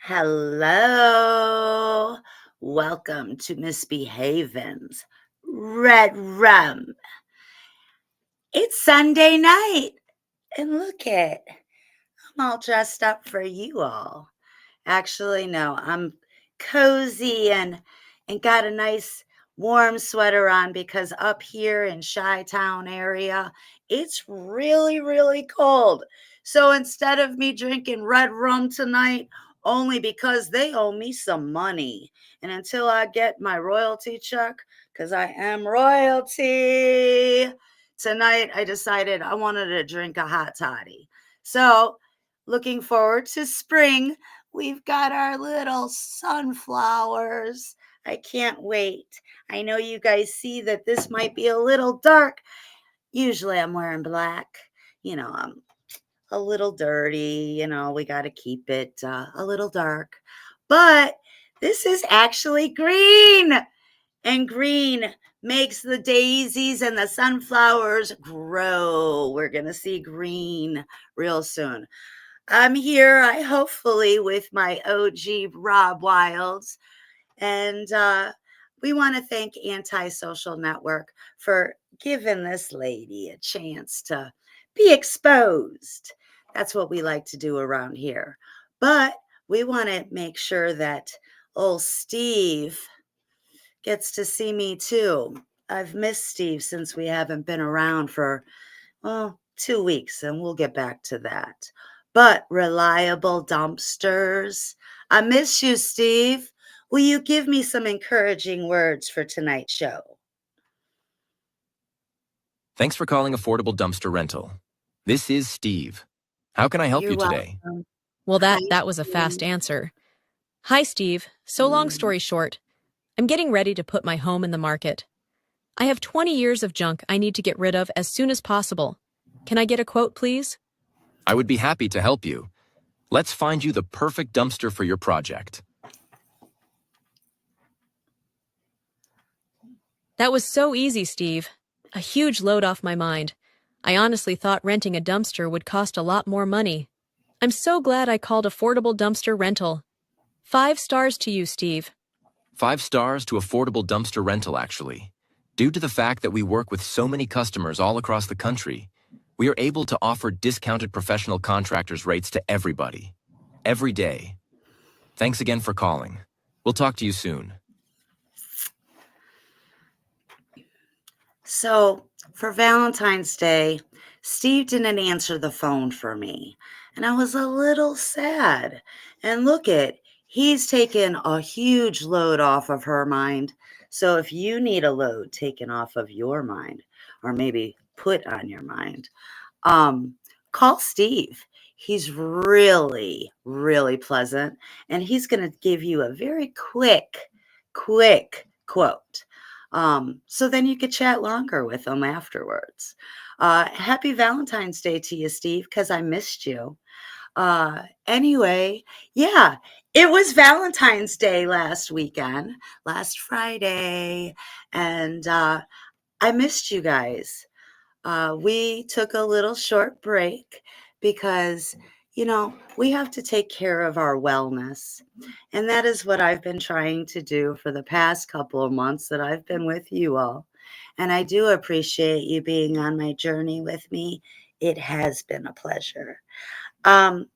Hello. Welcome to Misbehavin's RedRum. It's Sunday night, and look at I'm all dressed up for you all. Actually, no, I'm cozy and got a nice warm sweater on because up here in Chi-Town area, it's really, really cold. So instead of me drinking red rum tonight, only because they owe me some money. And until I get my royalty check, because I am royalty, tonight I decided I wanted to drink a hot toddy. So looking forward to spring. We've got our little sunflowers. I can't wait. I know you guys see that this might be a little dark. Usually I'm wearing black. I'm a little dirty. We got to keep it a little dark. But this is actually green. And green makes the daisies and the sunflowers grow. We're going to see green real soon. I'm here, I hopefully, with my OG Rob Wilds. And we want to thank Anti-Social Network for giving this lady a chance to be exposed. That's what we like to do around here. But we want to make sure that old Steve gets to see me too. I've missed Steve since we haven't been around for, 2 weeks, and we'll get back to that. But reliable dumpsters, I miss you, Steve. Will you give me some encouraging words for tonight's show? Thanks for calling Affordable Dumpster Rental. This is Steve. How can I help You're you today? welcome. Well, Hi, that was a fast Steve. answer. Hi, Steve. So long story short, I'm getting ready to put my home in the market. I have 20 years of junk I need to get rid of as soon as possible. Can I get a quote, please? I would be happy to help you. Let's find you the perfect dumpster for your project. That was so easy, Steve. A huge load off my mind. I honestly thought renting a dumpster would cost a lot more money. I'm so glad I called Affordable Dumpster Rental. 5 stars to you, Steve. 5 stars to Affordable Dumpster Rental, actually. Due to the fact that we work with so many customers all across the country, we are able to offer discounted professional contractors rates to everybody, every day. Thanks again for calling. We'll talk to you soon. So, for Valentine's Day, Steve didn't answer the phone for me, and I was a little sad. And he's taken a huge load off of her mind. So, if you need a load taken off of your mind, or maybe put on your mind, um, call Steve. He's really, really pleasant, and he's going to give you a very quick quote. So then you could chat longer with him afterwards. Happy Valentine's Day to you, Steve, because I missed you. Anyway, yeah, it was Valentine's Day last weekend, last Friday, and I missed you guys. We took a little short break because, we have to take care of our wellness. And that is what I've been trying to do for the past couple of months that I've been with you all. And I do appreciate you being on my journey with me. It has been a pleasure. Um,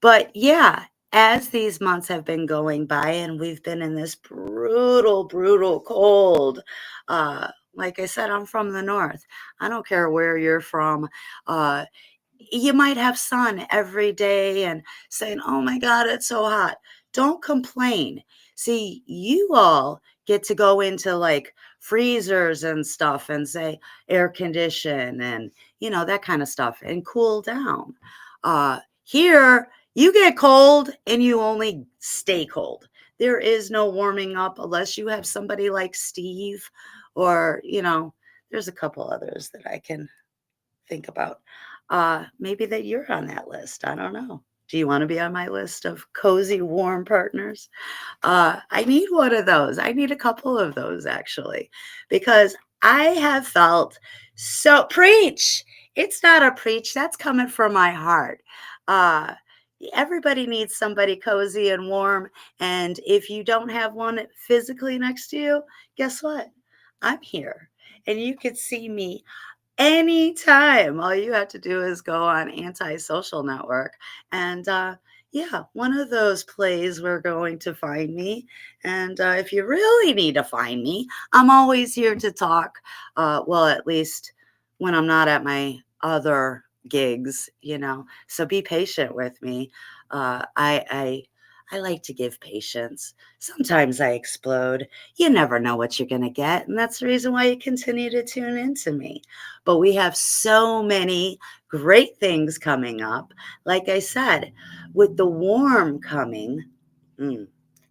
but yeah, as these months have been going by and we've been in this brutal cold, like I said, I'm from the north. I don't care where you're from. Uh, you might have sun every day and saying, oh my God, it's so hot. Don't complain. See, you all get to go into like freezers and stuff and say air condition and, that kind of stuff and cool down. Here, you get cold and you only stay cold. There is no warming up unless you have somebody like Steve or, there's a couple others that I can think about. Maybe that you're on that list. I don't know. Do you want to be on my list of cozy, warm partners? I need one of those. I need a couple of those actually, because I have felt so preach. It's not a preach. That's coming from my heart. Everybody needs somebody cozy and warm, and if you don't have one physically next to you, guess what? I'm here, and you could see me anytime. All you have to do is go on Antisocial Network, and, yeah, one of those plays We're Going to Find Me, and, if you really need to find me, I'm always here to talk, well, at least when I'm not at my other gigs, so be patient with me. I like to give patience. Sometimes I explode. You never know what you're gonna get, and that's the reason why you continue to tune into me. But we have so many great things coming up. Like I said, with the warm coming, mm,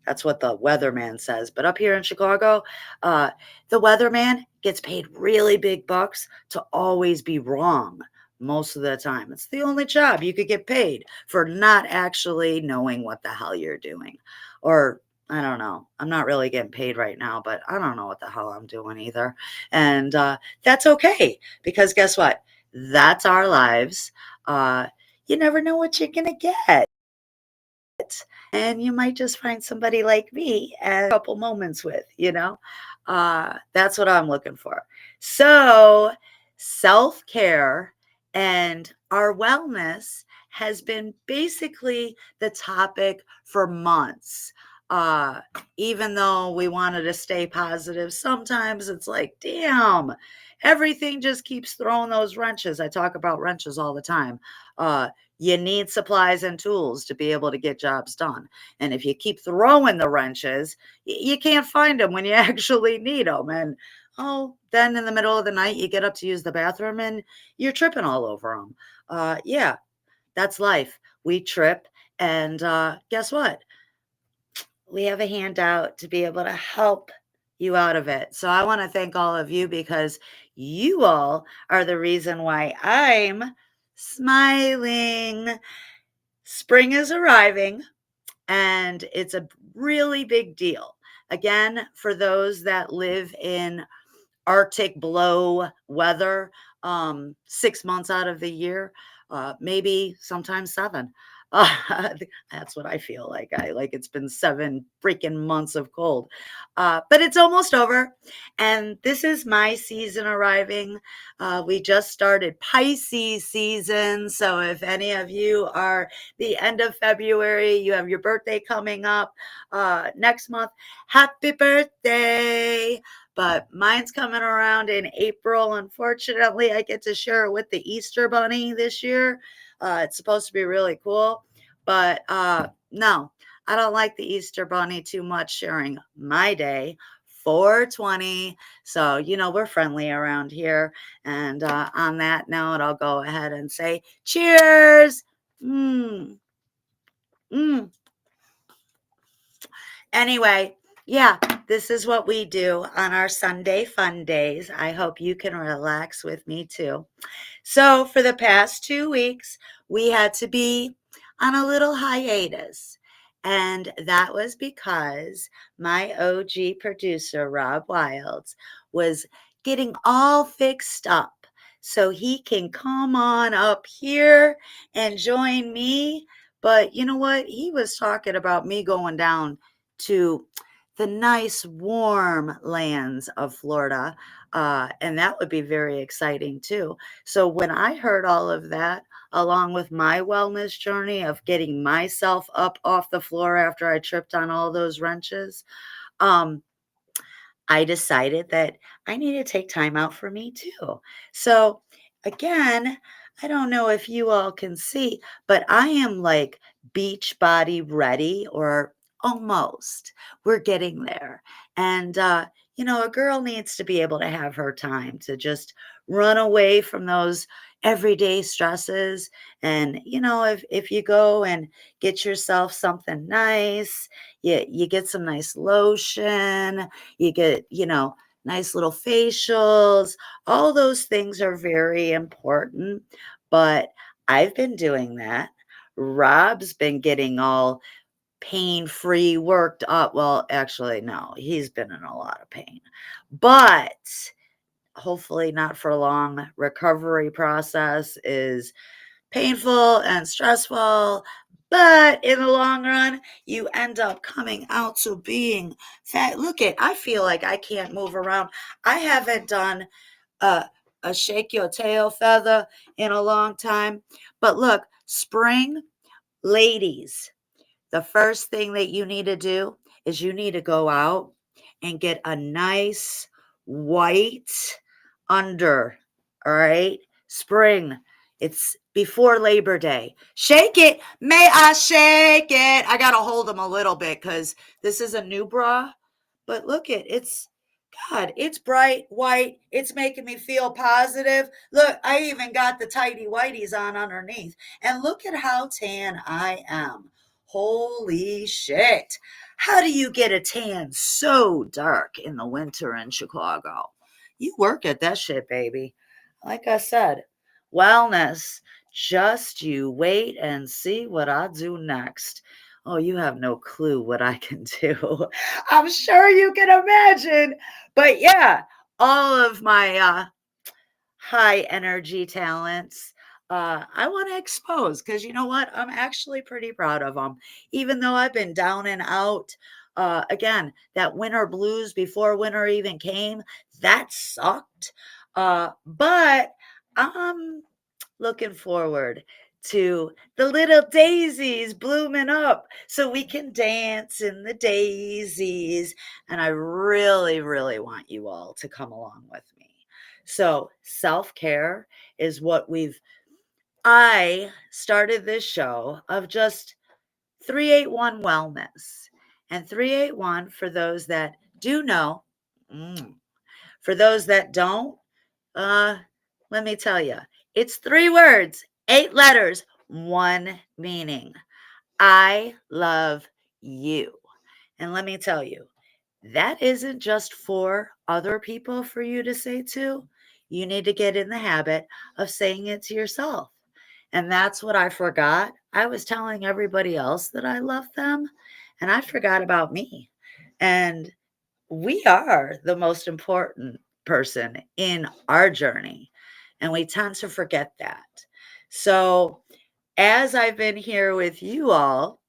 that's what the weatherman says. But up here in Chicago, uh, the weatherman gets paid really big bucks to always be wrong most of the time. It's the only job you could get paid for not actually knowing what the hell you're doing. Or I don't know. I'm not really getting paid right now, but I don't know what the hell I'm doing either. And that's okay because guess what? That's our lives. Uh, you never know what you're going to get. And you might just find somebody like me and a couple moments with. That's what I'm looking for. So, self care and our wellness has been basically the topic for months. Uh, Even though we wanted to stay positive, sometimes it's like, damn, everything just keeps throwing those wrenches. I talk about wrenches all the time. You need supplies and tools to be able to get jobs done. And if you keep throwing the wrenches, you can't find them when you actually need them. And then in the middle of the night, you get up to use the bathroom and you're tripping all over them. Yeah, that's life. We trip. And guess what? We have a handout to be able to help you out of it. So I want to thank all of you because you all are the reason why I'm smiling. Spring is arriving and it's a really big deal. Again, for those that live in Arctic below weather, 6 months out of the year, maybe sometimes seven. That's what I feel like. I like it's been 7 freaking months of cold, but it's almost over, and this is my season arriving. We just started Pisces season, so if any of you are the end of February, you have your birthday coming up next month. Happy birthday! But mine's coming around in April. Unfortunately, I get to share it with the Easter Bunny this year. It's supposed to be really cool, but no, I don't like the Easter Bunny too much sharing my day. 420. So, we're friendly around here. And on that note, I'll go ahead and say cheers. Mm, mm. Anyway, yeah, this is what we do on our Sunday fun days. I hope you can relax with me too. So, for the past 2 weeks, we had to be on a little hiatus. And that was because my OG producer, Rob Wilds, was getting all fixed up so he can come on up here and join me. But you know what? He was talking about me going down to the nice warm lands of Florida. And that would be very exciting too. So when I heard all of that, along with my wellness journey of getting myself up off the floor after I tripped on all those wrenches, um, I decided that I need to take time out for me too. So again, I don't know if you all can see, but I am like beach body ready or almost. We're getting there. And a girl needs to be able to have her time to just run away from those everyday stresses. And if you go and get yourself something nice, you get some nice lotion, you get, nice little facials. All those things are very important, but I've been doing that. Rob's been getting all pain-free, worked up. Well, actually, no, he's been in a lot of pain, but hopefully not for long. Recovery process is painful and stressful, But in the long run, you end up coming out to being fat. Look at, I feel like I can't move around. I haven't done a, a shake your tail feather in a long time. But look, spring, ladies, the first thing that you need to do is you need to go out and get a nice white under. All right. Spring. It's before Labor Day. Shake it. May I shake it? I got to hold them a little bit because this is a new bra. But look it's God, it's bright white. It's making me feel positive. Look, I even got the tidy whities on underneath. And look at how tan I am. Holy shit. How do you get a tan so dark in the winter in Chicago? You work at that shit, baby. Like I said, wellness. Just you wait and see what I do next. Oh, you have no clue what I can do. I'm sure you can imagine. But yeah, all of my high energy talents, I want to expose because you know what? I'm actually pretty proud of them. Even though I've been down and out, again, that winter blues before winter even came, that sucked. But I'm looking forward to the little daisies blooming up so we can dance in the daisies. And I really, really want you all to come along with me. So, self care is what I started this show of just 381 Wellness. And 381, for those that do know, for those that don't, uh, let me tell you, it's 3 words, 8 letters, one meaning. I love you. And let me tell you, that isn't just for other people for you to say to. You need to get in the habit of saying it to yourself. And that's what I forgot. I was telling everybody else that I love them, and I forgot about me. And we are the most important person in our journey, and we tend to forget that. So, as I've been here with you all,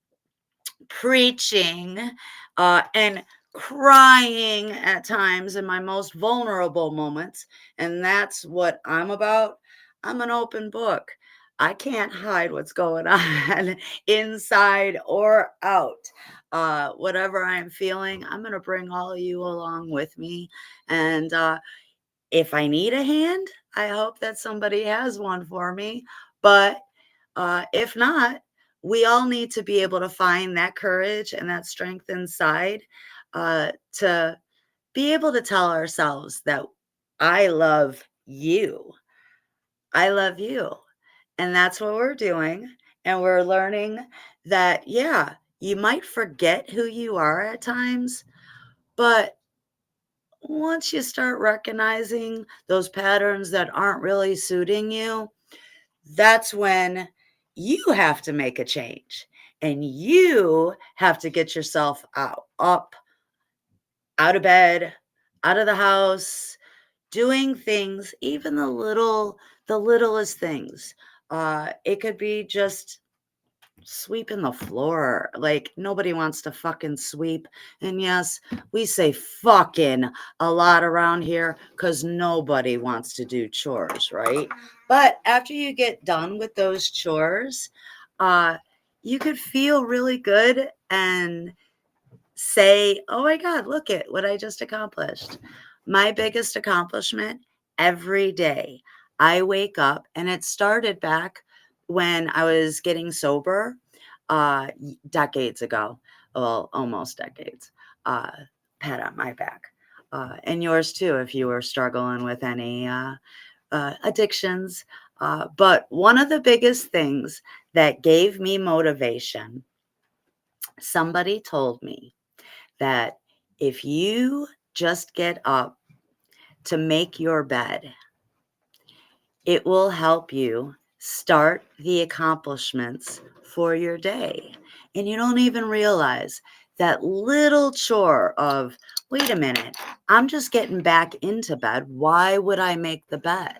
preaching and crying at times in my most vulnerable moments. And that's what I'm about. I'm an open book. I can't hide what's going on inside or out. Whatever I'm feeling, I'm going to bring all of you along with me. And if I need a hand, I hope that somebody has one for me. But if not, we all need to be able to find that courage and that strength inside to be able to tell ourselves that I love you. I love you. And that's what we're doing. And we're learning that, yeah, you might forget who you are at times, but once you start recognizing those patterns that aren't really suiting you, that's when you have to make a change and you have to get yourself out of bed, out of the house, doing things, even the littlest things. It could be just sweeping the floor. Like nobody wants to fucking sweep. And yes, we say fucking a lot around here because nobody wants to do chores, right? But after you get done with those chores, uh, you could feel really good and say, oh my God, look at what I just accomplished. My biggest accomplishment every day. I wake up, and it started back when I was getting sober decades ago. Well, almost decades. Uh, Pat on my back. And yours too, if you were struggling with any addictions. But one of the biggest things that gave me motivation, somebody told me that if you just get up to make your bed, it will help you start the accomplishments for your day. And you don't even realize that little chore of, wait a minute, I'm just getting back into bed. Why would I make the bed?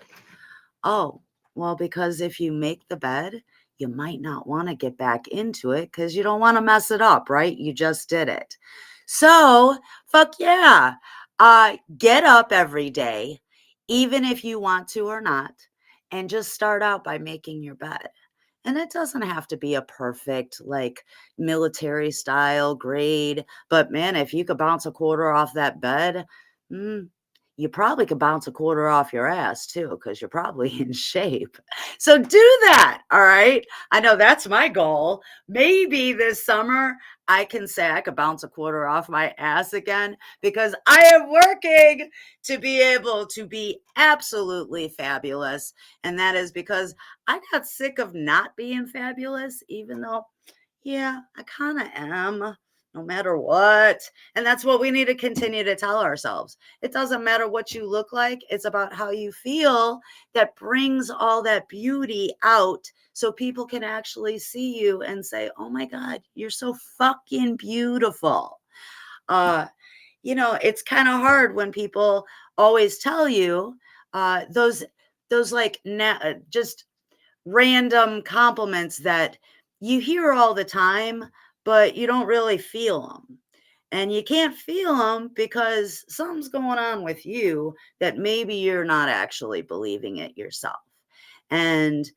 Oh, well, because if you make the bed, you might not want to get back into it because you don't want to mess it up, right? You just did it. So, fuck yeah. Get up every day, even if you want to or not, and just start out by making your bed. And it doesn't have to be a perfect, like military style grade. But man, if you could bounce a quarter off that bed, mm, you probably could bounce a quarter off your ass too, because you're probably in shape. So do that. All right. I know that's my goal. Maybe this summer I can say I could bounce a quarter off my ass again because I am working to be able to be absolutely fabulous. And that is because I got sick of not being fabulous, even though, yeah, I kind of am, no matter what. And that's what we need to continue to tell ourselves. It doesn't matter what you look like, it's about how you feel that brings all that beauty out so people can actually see you and say, oh my God, you're so fucking beautiful. Uh, it's kind of hard when people always tell you those like just random compliments that you hear all the time, but you don't really feel them. And you can't feel them because something's going on with you that maybe you're not actually believing it yourself. And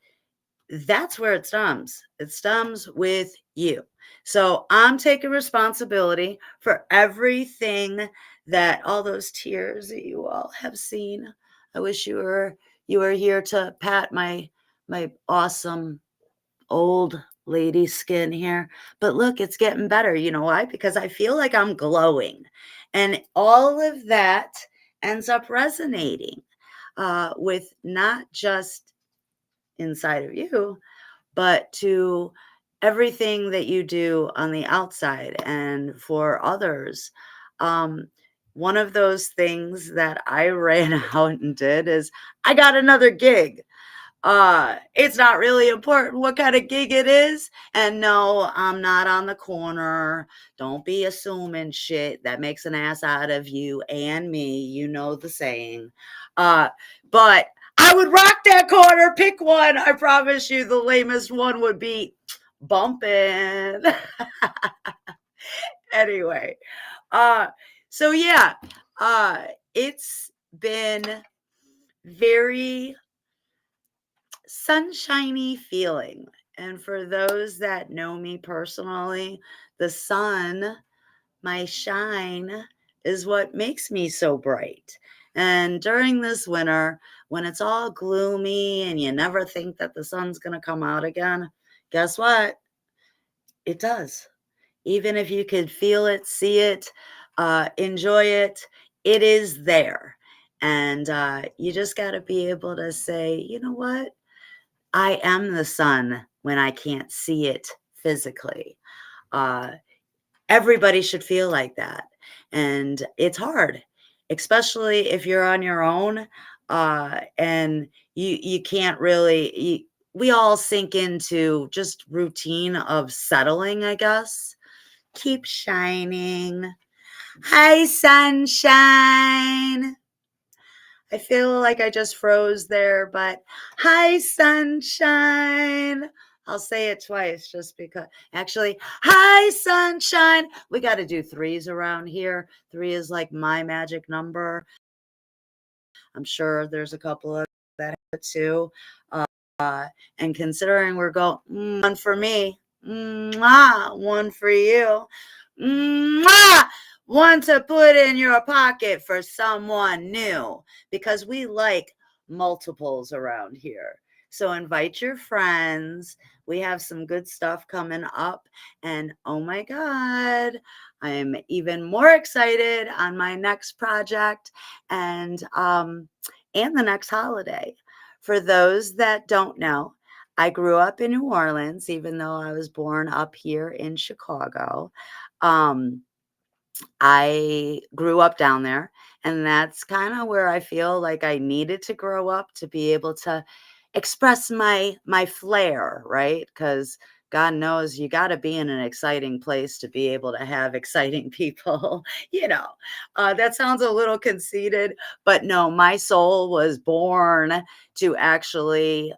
that's where it stems. It stems with you. So I'm taking responsibility for everything that all those tears that you all have seen. I wish you were here to pat my awesome old lady skin here. But look, it's getting better. You know why? Because I feel like I'm glowing. And all of that ends up resonating with not just inside of you, but to everything that you do on the outside and for others. Um, one of those things that I ran out and did is I got another gig. It's not really important what kind of gig it is. And no, I'm not on the corner. Don't be assuming shit that makes an ass out of you and me. You know the saying. But I would rock that corner. Pick one. I promise you the lamest one would be bumping. Anyway, uh, so yeah, it's been very sunshiny feeling. And for those that know me personally, the sun, my shine, is what makes me so bright. And during this winter, when it's all gloomy and you never think that the sun's going to come out again, guess what? It does. Even if you could feel it, see it, enjoy it, it is there. And you just got to be able to say, you know what? I am the sun when I can't see it physically. Uh, Everybody should feel like that. And it's hard, especially if you're on your own and you can't really, we all sink into just routine of settling, I guess. Keep shining. Hi, sunshine. I feel like I just froze there, but hi, sunshine. I'll say it twice just because. Actually, hi, sunshine. We got to do threes around here. Three is like my magic number. I'm sure there's a couple of that have it too. And considering we're going, one for me, one for you, one to put in your pocket for someone new because we like multiples around here. So invite your friends. We have some good stuff coming up. And oh my God, I'm even more excited on my next project and the next holiday. For those that don't know, I grew up in New Orleans, even though I was born up here in Chicago. Um, I grew up down there, and that's kind of where I feel like I needed to grow up to be able to express my flair, right? Because God knows you got to be in an exciting place to be able to have exciting people. That sounds a little conceited, but no, my soul was born to actually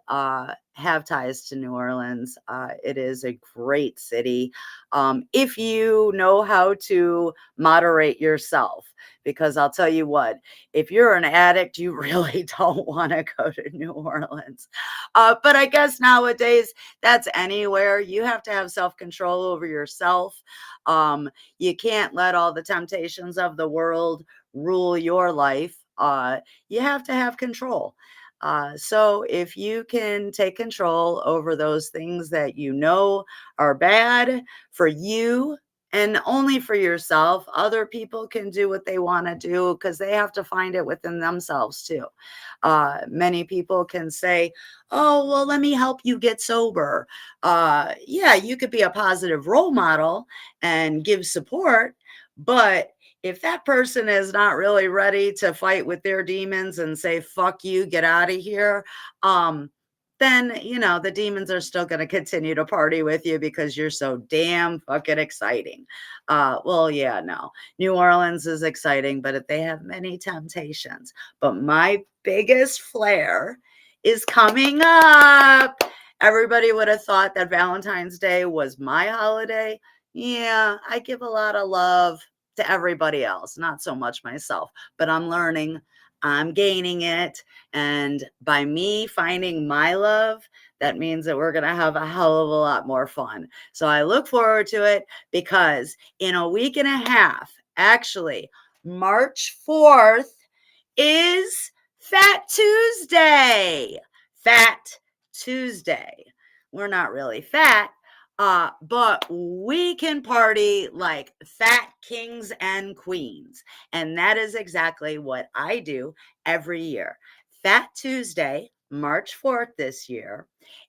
have ties to New Orleans. It is a great city. If you know how to moderate yourself, because I'll tell you what, if you're an addict, you really don't want to go to New Orleans. But I guess nowadays, that's anywhere. You have to have self control over yourself. You can't let all the temptations of the world rule your life. You have to have control. So if you can take control over those things that you know are bad for you and only for yourself, other people can do what they want to do because they have to find it within themselves too. Many people can say, "Oh, well, let me help you get sober." Yeah, you could be a positive role model and give support, but if that person is not really ready to fight with their demons and say, "Fuck you, get out of here," um, then, the demons are still going to continue to party with you because you're so damn fucking exciting. Well, yeah, no. New Orleans is exciting, but they have many temptations. But my biggest flair is coming up. Everybody would have thought that Valentine's Day was my holiday. Yeah, I give a lot of love to everybody else, not so much myself, but I'm learning, I'm gaining it. And by me finding my love, that means that we're going to have a hell of a lot more fun. So I look forward to it because in a week and a half, actually, March 4th is Fat Tuesday. Fat Tuesday. We're not really fat, but we can party like fat kings and queens. And that is exactly what I do every year. Fat Tuesday, March 4th this year,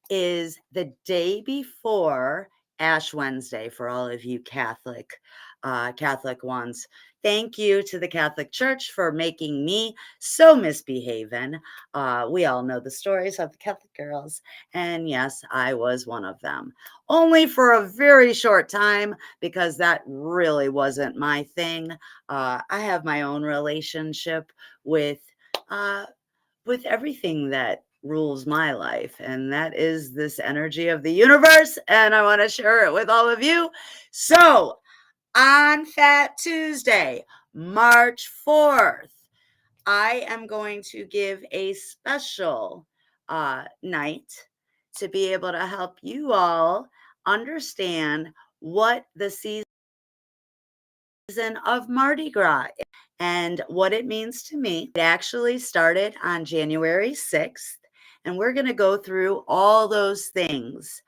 is the day before Ash Wednesday for all of you Catholic ones. Thank you to the Catholic Church for making me so misbehaving. We all know the stories of the Catholic girls. And yes, I was one of them. Only for a very short time because that really wasn't my thing. I have my own relationship with uh, with everything that rules my life, and that is this energy of the universe. And I want to share it with all of you. So on Fat Tuesday, March 4th, I am going to give a special night to be able to help you all understand what the season of Mardi Gras and what it means to me. It actually started on January 6th, and we're going to go through all those things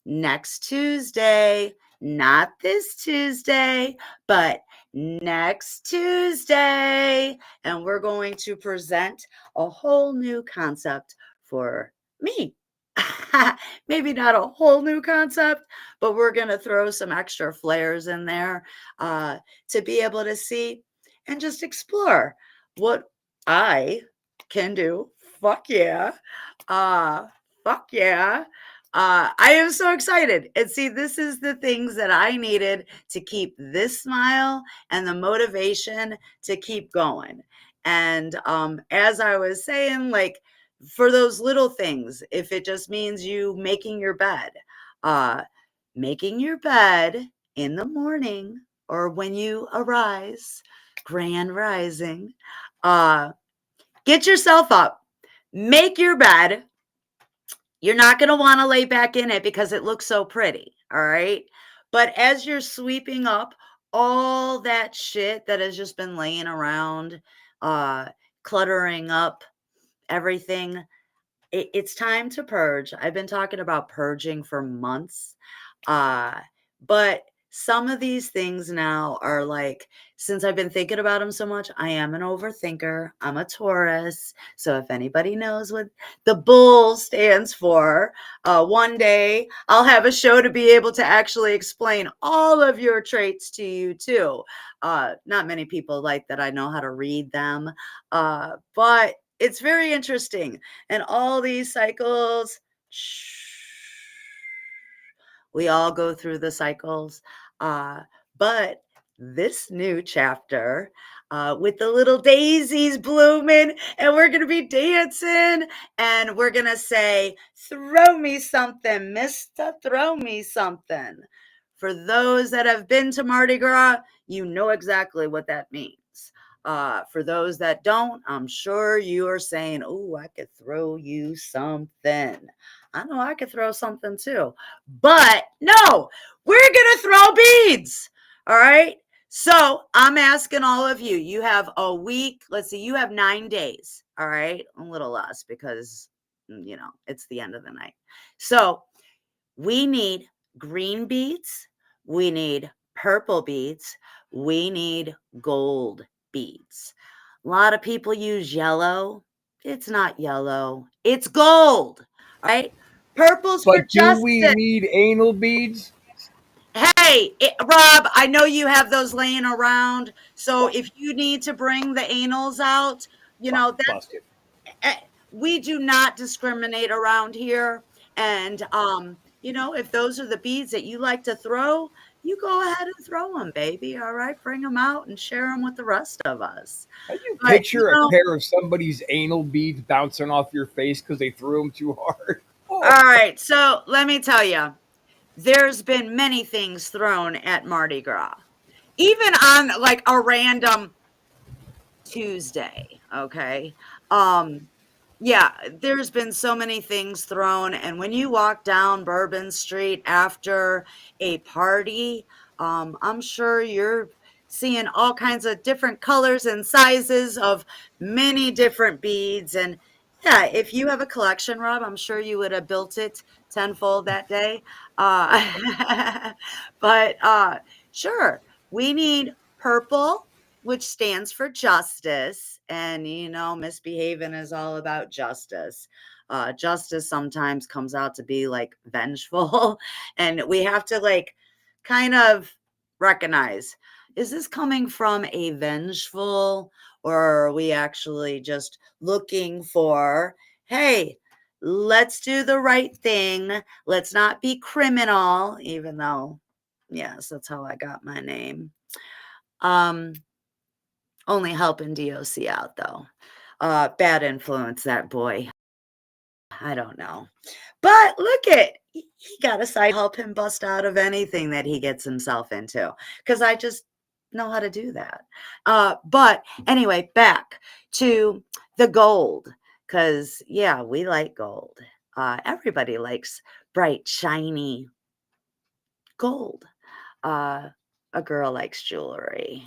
next Tuesday, not this Tuesday, but next Tuesday. And we're going to present a whole new concept for me. Maybe not a whole new concept, but we're going to throw some extra flares in there to be able to see and just explore what I can do. Fuck yeah. Uh, fuck yeah. I am so excited. And see, this is the things that I needed to keep this smile and the motivation to keep going. And as I was saying, like for those little things, if it just means you uh, making your bed in the morning or when you arise, grand rising, uh, get yourself up, make your bed. You're not going to want to lay back in it because it looks so pretty. All right. But as you're sweeping up all that shit that has just been laying around, uh, cluttering up everything, it's time to purge. I've been talking about purging for months. Uh, but some of these things now are like, since I've been thinking about them so much, I am an overthinker. I'm a Taurus. So if anybody knows what the bull stands for, one day I'll have a show to be able to actually explain all of your traits to you too. Not many people like that I know how to read them. But it's very interesting. And all these cycles, we all go through the cycles. But this new chapter with the little daisies blooming, and we're going to be dancing, and we're going to say, throw me something, mister, throw me something. For those that have been to Mardi Gras, you know exactly what that means. For those that don't, I'm sure you are saying, oh, I could throw you something. I know I could throw something too. But no, we're going to throw beads. All right. So I'm asking all of you, you have a week. Let's see, you have 9 days. All right. A little less because, it's the end of the night. So we need green beads. We need purple beads. We need gold beads. A lot of people use yellow. It's not yellow, it's gold. All right. Purple's for But do we justice. need anal beads? Hey, Rob, I know you have those laying around. So Well, if you need to bring the anals out, that's busted. we do not discriminate around here. And if those are the beads that you like to throw, you go ahead and throw them, baby. All right, bring them out and share them with the rest of us. Can you But picture a pair of somebody's anal beads bouncing off your face because they threw them too hard? Oh, all right. So let me tell you, there's been many things thrown at Mardi Gras, even on like a random Tuesday, okay? Um, yeah, there's been so many things thrown, and when you walk down Bourbon Street after a party, I'm sure you're seeing all kinds of different colors and sizes of many different beads. And yeah, if you have a collection, Rob, I'm sure you would have built it tenfold that day. But sure, we need purple, which stands for justice. And, misbehaving is all about justice. Justice sometimes comes out to be like vengeful. And we have to like kind of recognize, is this coming from a vengeful, or are we actually just looking for, hey, let's do the right thing. Let's not be criminal, even though, yes, that's how I got my name. Um, Only helping DOC out though. Bad influence, that boy. I don't know. But look it, he got a side help him bust out of anything that he gets himself into. Because I just know how to do that. But anyway, back to the gold. Because yeah, we like gold. Everybody likes bright, shiny gold. Uh, a girl likes jewelry.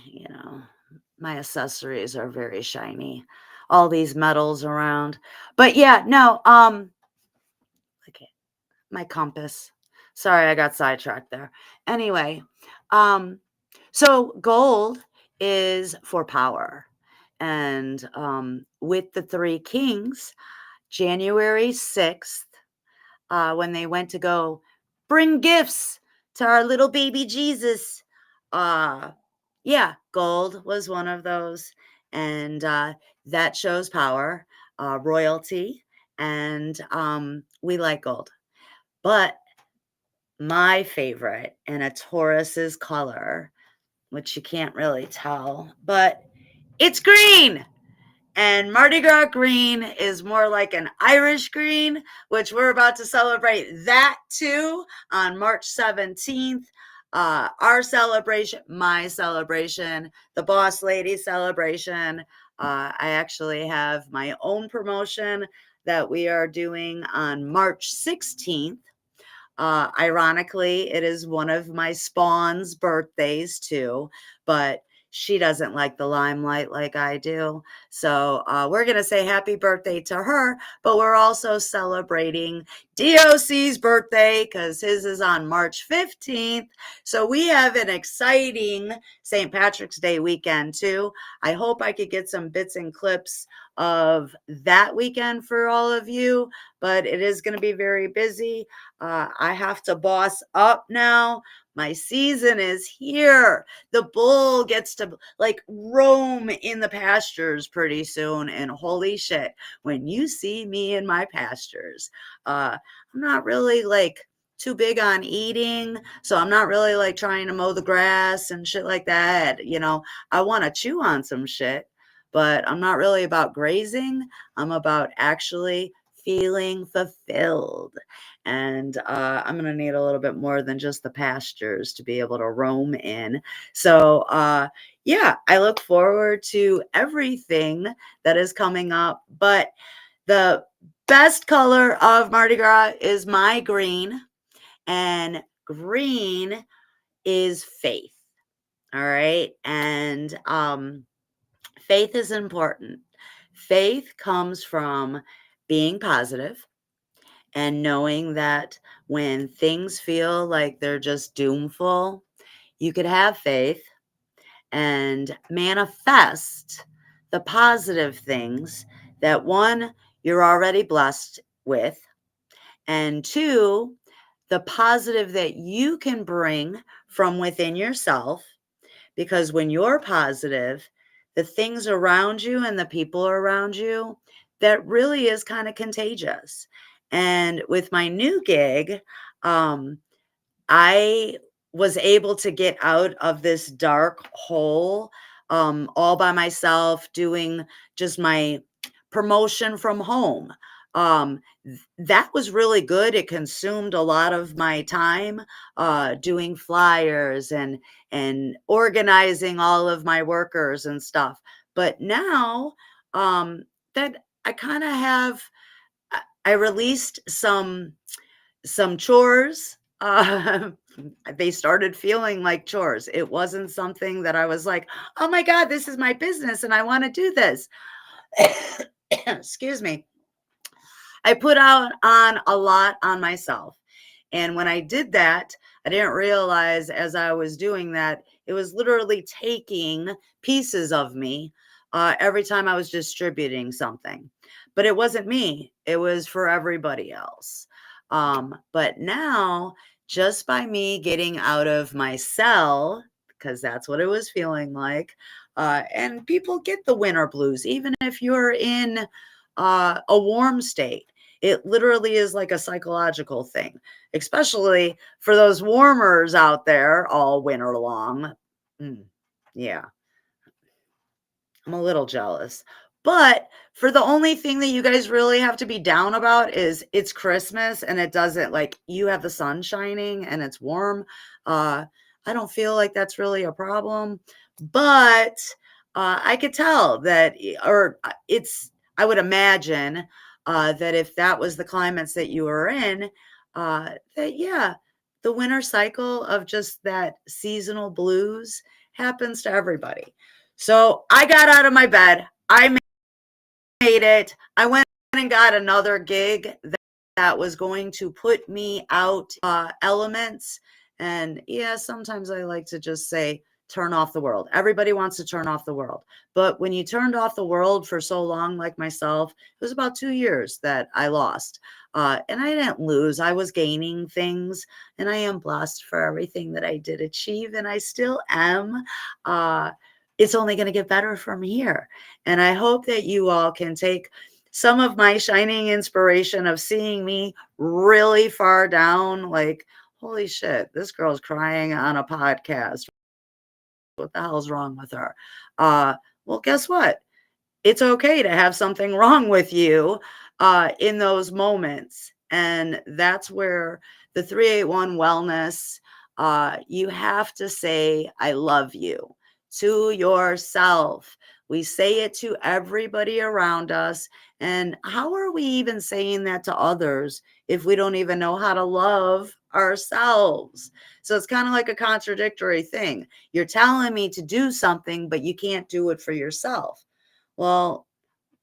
My accessories are very shiny. All these metals around. But yeah, no, okay, my compass. Sorry, I got sidetracked there. Anyway, um, so gold is for power. And with the three kings, January 6th, when they went to go bring gifts to our little baby Jesus. Uh, yeah, gold was one of those. And that shows power, royalty, and we like gold. But my favorite, and a Taurus's color, which you can't really tell, but it's green. And Mardi Gras green is more like an Irish green, which we're about to celebrate that too on March 17th. Our celebration, my celebration, the Boss Lady celebration. I actually have my own promotion that we are doing on March 16th. Ironically, it is one of my Spawn's birthdays too, but she doesn't like the limelight like I do. So we're going to say happy birthday to her, but we're also celebrating DOC's birthday because his is on March 15th. So we have an exciting St. Patrick's Day weekend too. I hope I could get some bits and clips of that weekend for all of you, but it is going to be very busy. I have to boss up now. My season is here. The bull gets to like roam in the pastures pretty soon. And holy shit, when you see me in my pastures, I'm not really like too big on eating, so I'm not really like trying to mow the grass and shit like that. I want to chew on some shit, but I'm not really about grazing. I'm about actually feeling fulfilled. And I'm going to need a little bit more than just the pastures to be able to roam in. So, yeah, I look forward to everything that is coming up. But the best color of Mardi Gras is my green, and green is faith. All right. And faith is important. Faith comes from being positive and knowing that when things feel like they're just doomful, you could have faith and manifest the positive things that, one, you're already blessed with, and two, the positive that you can bring from within yourself. Because when you're positive, the things around you and the people around you, that really is kind of contagious. And with my new gig, um, I was able to get out of this dark hole, all by myself, doing just my promotion from home. That was really good. It consumed a lot of my time, doing flyers and organizing all of my workers and stuff. But now, that I kind of have, I released some chores. They started feeling like chores. It wasn't something that I was like, oh my God, this is my business and I want to do this. Excuse me. I put out on a lot on myself. And when I did that, I didn't realize as I was doing that, it was literally taking pieces of me every time I was distributing something. But it wasn't me, it was for everybody else. But now, just by me getting out of my cell, because that's what it was feeling like, and people get the winter blues, even if you're in a warm state. It literally is like a psychological thing, especially for those warmers out there all winter long. Yeah, I'm a little jealous. But for the only thing that you guys really have to be down about is it's Christmas and it doesn't, like, you have the sun shining and it's warm. I don't feel like that's really a problem. But I could tell that, or I would imagine that if that was the climates that you were in, that, yeah, the winter cycle of just that seasonal blues happens to everybody. So I got out of my bed. I made it. I went and got another gig that was going to put me out elements. And yeah, sometimes I like to just say, turn off the world. Everybody wants to turn off the world. But when you turned off the world for so long, like myself, it was about 2 years that I lost. And I didn't lose. I was gaining things. And I am blessed for everything that I did achieve. And I still am. It's only going to get better from here. And I hope that you all can take some of my shining inspiration of seeing me really far down, like, holy shit, this girl's crying on a podcast. What the hell's wrong with her? Well, guess what? It's okay to have something wrong with you in those moments. And that's where the 381 wellness, you have to say, I love you to yourself. We say it to everybody around us. And how are we even saying that to others if we don't even know how to love ourselves? So it's kind of like a contradictory thing. You're telling me to do something, but you can't do it for yourself. Well,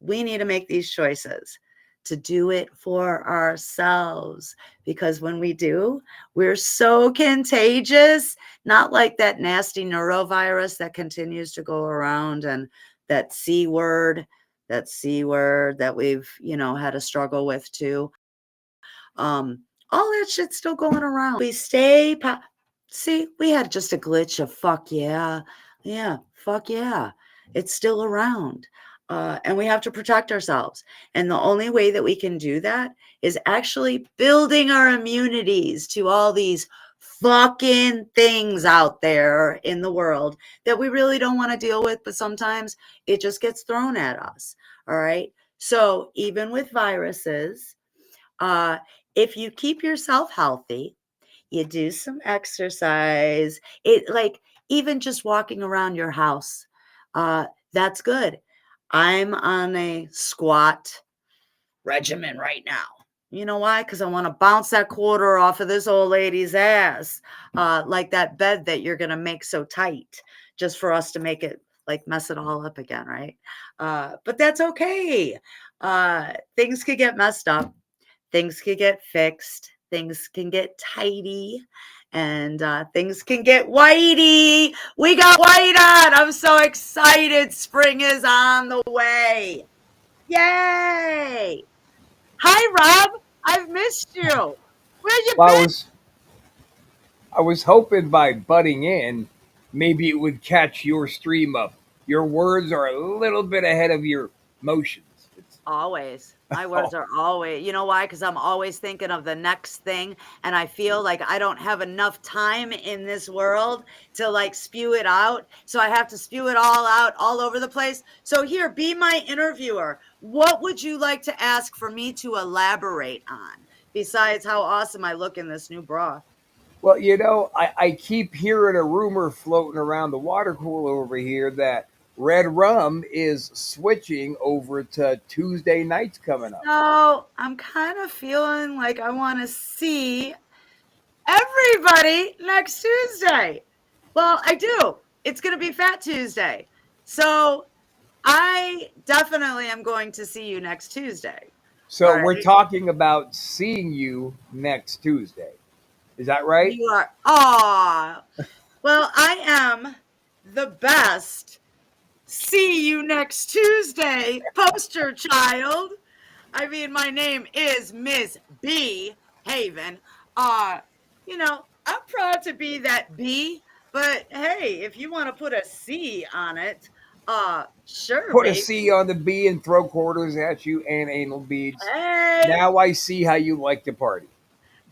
we need to make these choices to do it for ourselves, because when we do, we're so contagious, not like that nasty neurovirus that continues to go around, and that C word, that we've, had a struggle with too. All that shit's still going around. We stay, see, we had just a glitch of fuck yeah. Yeah, fuck yeah. It's still around. And we have to protect ourselves. And the only way that we can do that is actually building our immunities to all these fucking things out there in the world that we really don't want to deal with, but sometimes it just gets thrown at us. All right. So even with viruses, uh, if you keep yourself healthy, you do some exercise, it like even just walking around your house, that's good. I'm on a squat regimen right now. You know why? Because I want to bounce that quarter off of this old lady's ass, like that bed that you're going to make so tight just for us to make it like mess it all up again, right? But that's okay. Things could get messed up, things could get fixed, things can get tidy, and things can get whitey. We got white on. I'm so excited. Spring is on the way. Yay! Hi, Rob. I've missed you. Where you Well, been? I was hoping by butting in, maybe it would catch your stream up. Your words are a little bit ahead of your motions. It's, Always. My oh, words are always, you know why? Because I'm always thinking of the next thing. And I feel like I don't have enough time in this world to like spew it out. So I have to spew it all out all over the place. So here, be my interviewer. What would you like to ask for me to elaborate on besides how awesome I look in this new bra? well, I keep hearing a rumor floating around the water cooler over here that Red Rum is switching over to Tuesday nights coming up. So I'm kind of feeling like I want to see everybody next Tuesday. Well, I do. It's going to be Fat Tuesday. So I definitely am going to see you next Tuesday. All So we're right. talking about seeing you next Tuesday. Is that right? You are, ah, well, I am the best. See you next Tuesday, poster child. I mean, my name is Miss B Haven. Uh, I'm proud to be that B, but hey, if you want to put a C on it, sure, Put a baby. C on the B and throw quarters at you and anal beads. Hey, Now I see how you like to party.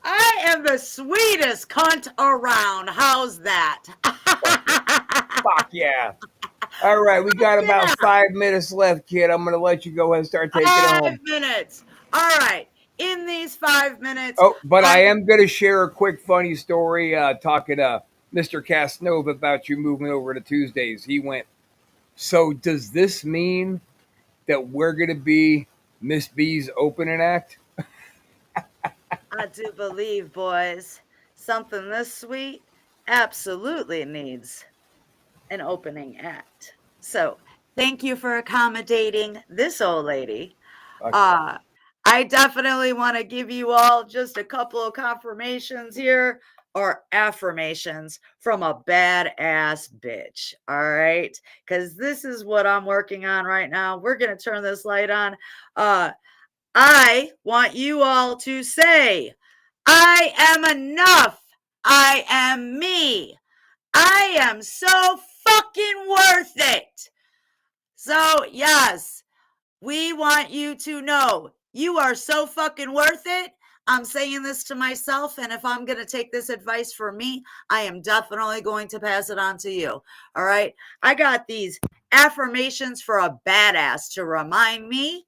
I am the sweetest cunt around. How's that? Fuck yeah. Fuck yeah. All right, we got about Yeah, 5 minutes left, kid. I'm going to let you go ahead and start taking it home. 5 minutes. All right. In these 5 minutes, Oh, but I I am going to share a quick funny story talking to Mr. Casanova about you moving over to Tuesdays. He went, so does this mean that we're going to be Miss B's opening act? I do believe, boys, something this sweet absolutely needs an opening act. So, thank you for accommodating this old lady. Fuck yeah. Uh, I definitely want to give you all just a couple of confirmations here or affirmations from a badass bitch. All right. Because this is what I'm working on right now. We're going to turn this light on. Uh, I want you all to say, I am enough. I am me. I am so fucking worth it. So, yes, we want you to know you are so fucking worth it. I'm saying this to myself, and if I'm going to take this advice for me, I am definitely going to pass it on to you. All right. I got these affirmations for a badass to remind me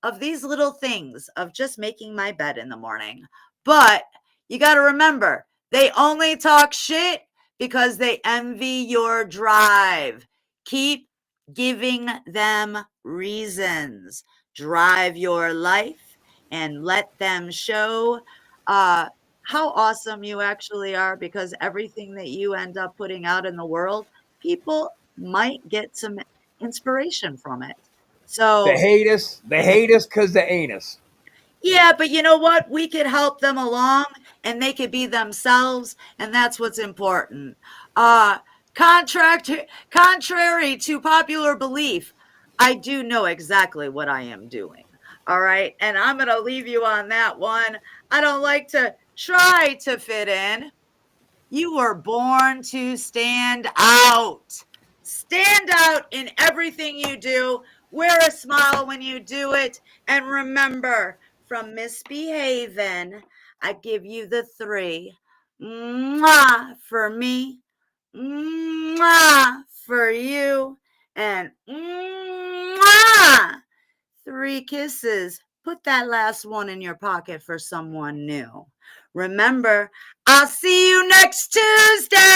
of these little things of just making my bed in the morning. But you got to remember, they only talk shit because they envy your drive. Keep giving them reasons. Drive your life and let them show uh, how awesome you actually are, because everything that you end up putting out in the world, people might get some inspiration from it. They So, hate us. They hate us because they ain't us. yeah, but you know what? We could help them along and they could be themselves, and that's what's important. Uh contract Contrary to popular belief, I do know exactly what I am doing. All right? And I'm going to leave you on that one. I don't like to try to fit in. You were born to stand out. Stand out in everything you do. Wear a smile when you do it. And remember, from misbehaving, I give you the 3. Mwah for me. Mwah for you. And mwah. 3 kisses. Put that last one in your pocket for someone new. Remember, I'll see you next Tuesday.